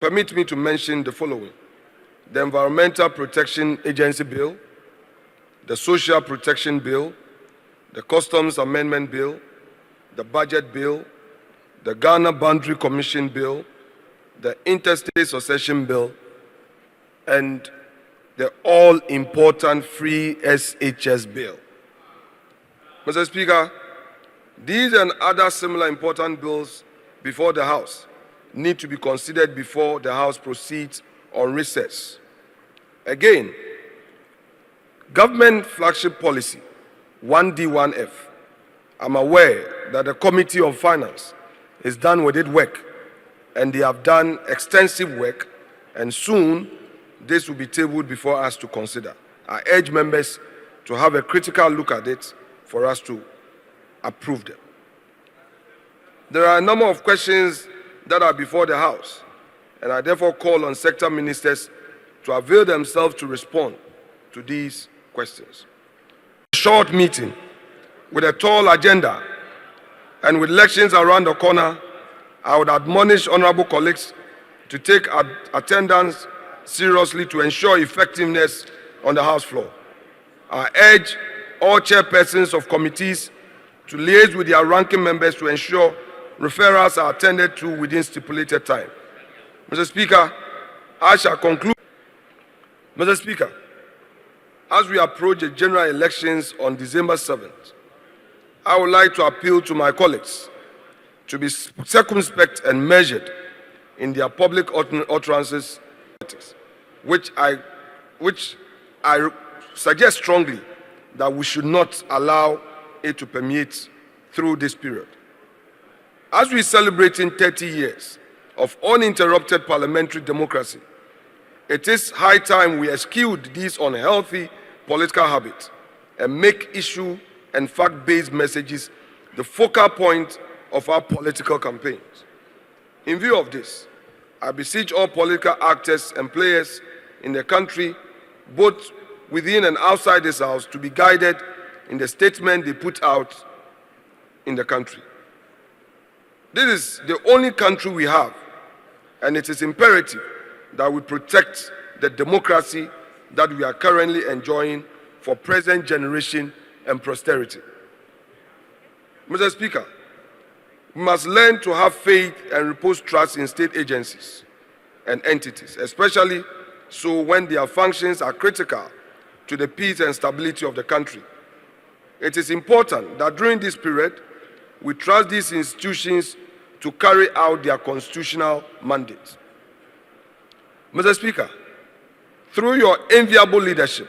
Permit me to mention the following: the Environmental Protection Agency Bill, the Social Protection Bill, the Customs Amendment Bill, the Budget Bill, the Ghana Boundary Commission Bill, the Interstate Succession Bill, and the all-important Free SHS Bill. Mr. Speaker, these and other similar important bills before the House need to be considered before the House proceeds on recess. Again, government flagship policy 1D1F. I'm aware that the Committee on Finance is done with its work, and they have done extensive work, and soon this will be tabled before us to consider. I urge members to have a critical look at it for us to approve them. There are a number of questions that are before the House, and I therefore call on sector ministers to avail themselves to respond to these questions. A short meeting with a tall agenda and with elections around the corner, I would admonish honorable colleagues to take attendance seriously to ensure effectiveness on the House floor. I urge all chairpersons of committees to liaise with their ranking members to ensure referrals are attended to within stipulated time. Mr. Speaker, I shall conclude. Mr. Speaker, as we approach the general elections on December 7th, I would like to appeal to my colleagues to be circumspect and measured in their public utterances, which I suggest strongly that we should not allow it to permeate through this period. As we celebrate 30 years of uninterrupted parliamentary democracy, it is high time we eschewed these unhealthy political habits and make issue and fact-based messages the focal point of our political campaigns. In view of this, I beseech all political actors and players in the country, both within and outside this House, to be guided in the statement they put out in the country. This is the only country we have, and it is imperative that we protect the democracy that we are currently enjoying for present generation and posterity. Mr. Speaker, we must learn to have faith and repose trust in state agencies and entities, especially so when their functions are critical to the peace and stability of the country. It is important that during this period, we trust these institutions to carry out their constitutional mandate. Mr. Speaker, through your enviable leadership,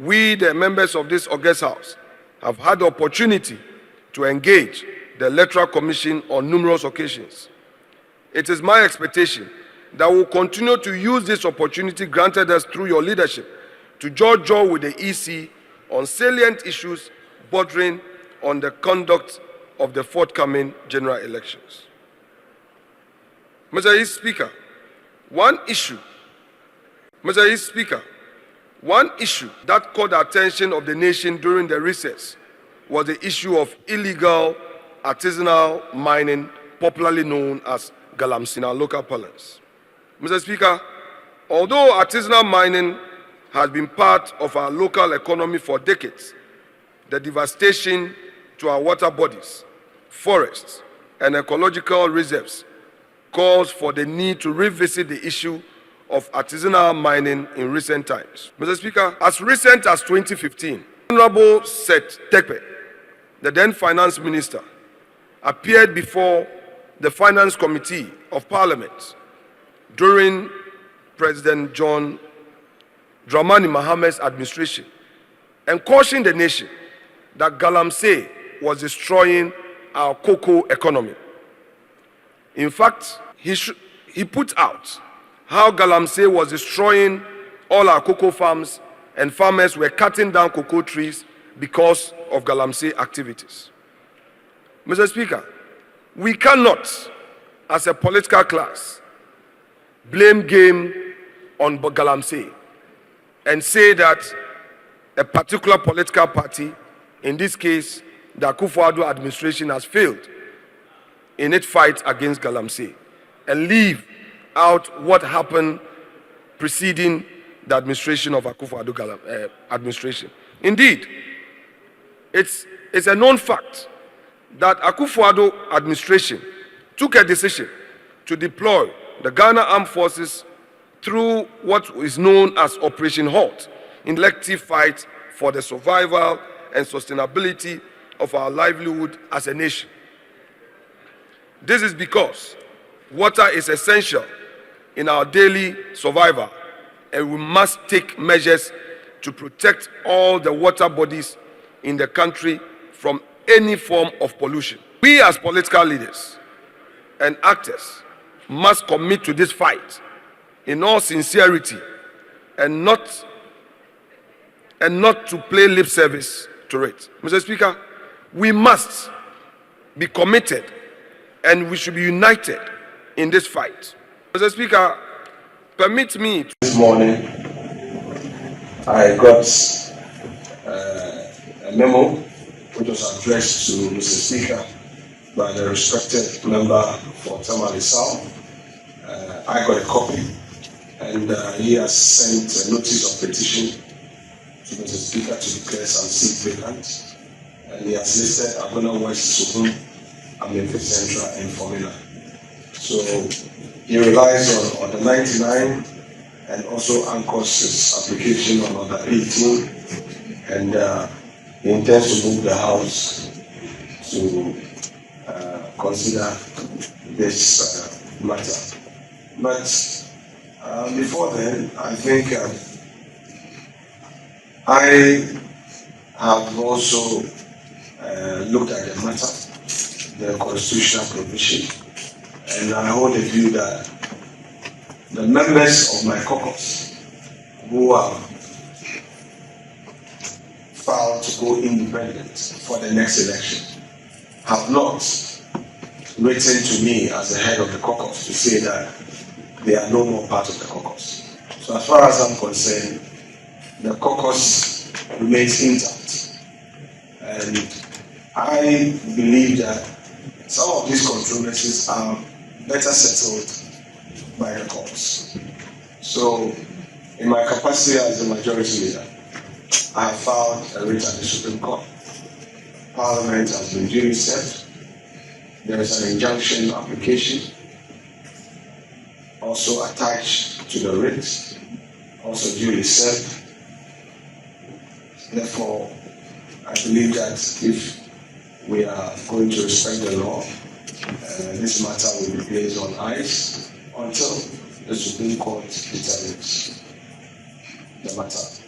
we, the members of this august House, have had the opportunity to engage the Electoral Commission on numerous occasions. It is my expectation that we will continue to use this opportunity granted us through your leadership to judge with the EC on salient issues bordering on the conduct of the forthcoming general elections. Mr. Speaker, one issue that caught the attention of the nation during the recess was the issue of illegal artisanal mining, popularly known as galamsey in our local parlance. Mr. Speaker, although artisanal mining has been part of our local economy for decades, the devastation to our water bodies, forests, and ecological reserves calls for the need to revisit the issue of artisanal mining in recent times. Mr. Speaker, as recent as 2015, Honorable Seth Tekpe, the then Finance Minister, appeared before the Finance Committee of Parliament during President John Dramani Mahamad's administration and cautioned the nation that galamsey was destroying our cocoa economy. In fact, he put out how galamsey was destroying all our cocoa farms and farmers were cutting down cocoa trees because of galamsey activities. Mr. Speaker, we cannot, as a political class, blame game on galamsey and say that a particular political party, in this case, the Akufo-Addo administration, has failed in its fight against galamsey, and leave out what happened preceding the administration of Akufo-Addo administration. Indeed, it's a known fact that Akufo-Addo administration took a decision to deploy the Ghana Armed Forces through what is known as Operation HALT, in elective fight for the survival and sustainability of our livelihood as a nation. This is because water is essential in our daily survival, and we must take measures to protect all the water bodies in the country from any form of pollution. We as political leaders and actors must commit to this fight in all sincerity and not to play lip service to it. Mr. Speaker, we must be committed and we should be united in this fight. Mr. Speaker, permit me to... This morning, I got a memo which was addressed to Mr. Speaker by the respected member for Tamale South. I got a copy, and he has sent a notice of petition to Mr. Speaker to declare some seat vacant. And he has listed Agona West, Suhum, MPS Central, and Formula. So he relies on the 99 and also anchors his application on order 18, and he intends to move the House to consider this matter. But before then, I think I have also looked at the matter, the constitutional provision, and I hold a view that the members of my caucus who have filed to go independent for the next election have not written to me as the head of the caucus to say that they are no more part of the caucus. So as far as I'm concerned, the caucus remains intact. And I believe that some of these controversies are better settled by the courts. So, in my capacity as the majority leader, I have filed a writ at the Supreme Court. Parliament has been duly served. There is an injunction application also attached to the writ, also duly served. Therefore, I believe that if we are going to respect the law, this matter will be placed on ice until the Supreme Court determines the matter.